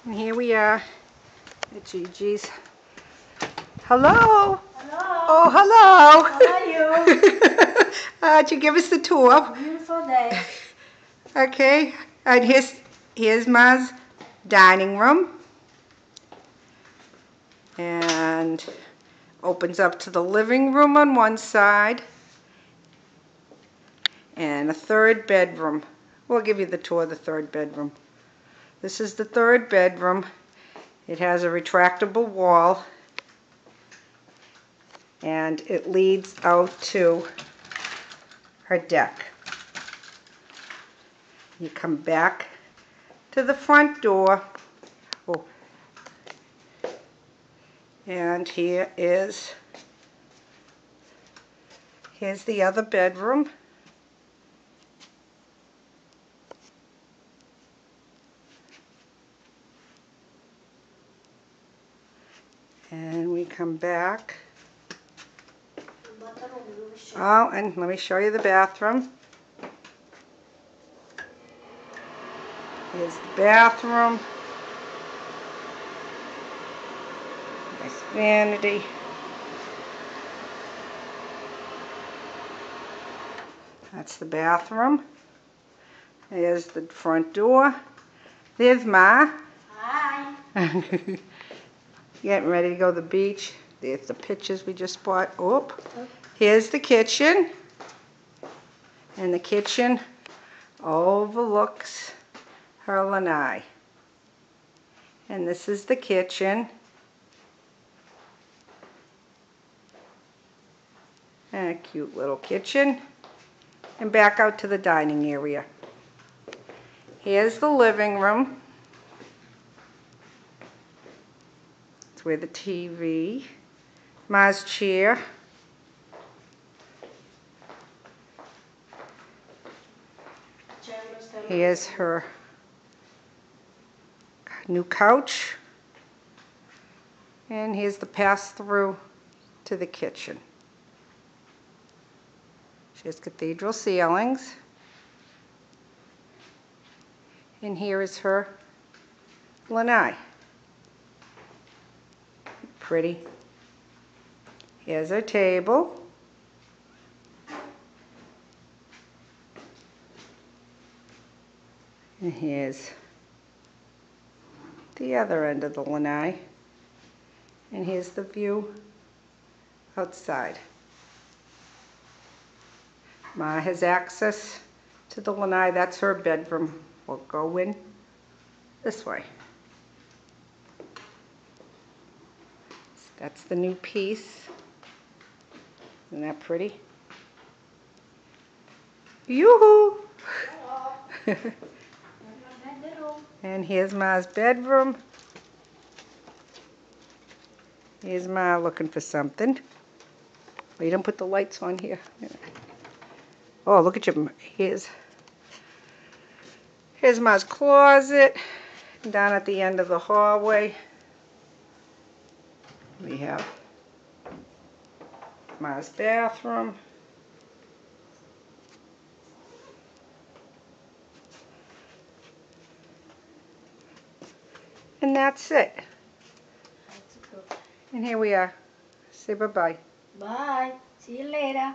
And here we are at Gigi's. Hello. Hello. Oh, hello. How are you? Did you give us the tour? Beautiful day. Okay. And here's Ma's dining room. And opens up to the living room on one side. And a third bedroom. We'll give you the tour of the third bedroom. This is the third bedroom. It has a retractable wall. And it leads out to her deck. You come back to the front door. Oh. And here's the other bedroom. And we come back. Oh, and let me show you the bathroom. Here's the bathroom. Nice vanity. That's the bathroom. There's the front door. There's Ma. Hi. Getting ready to go to the beach. There's the pictures we just bought. Oh, here's the kitchen. And the kitchen overlooks her lanai. And this is the kitchen. And a cute little kitchen. And back out to the dining area. Here's the living room. It's where the TV. Ma's chair. Here's her new couch. And here's the pass-through to the kitchen. She has cathedral ceilings. And here is her lanai. Pretty. Here's her table. And here's the other end of the lanai. And here's the view outside. Ma has access to the lanai. That's her bedroom. We'll go in this way. That's the new piece. Isn't that pretty? Yoo-hoo! And here's Ma's bedroom. Here's Ma looking for something. Oh, you didn't put the lights on here. Oh, look at you. Here's Ma's closet. Down at the end of the hallway, we have Ma's bathroom. And that's it. And here we are. Say bye-bye. Bye. See you later.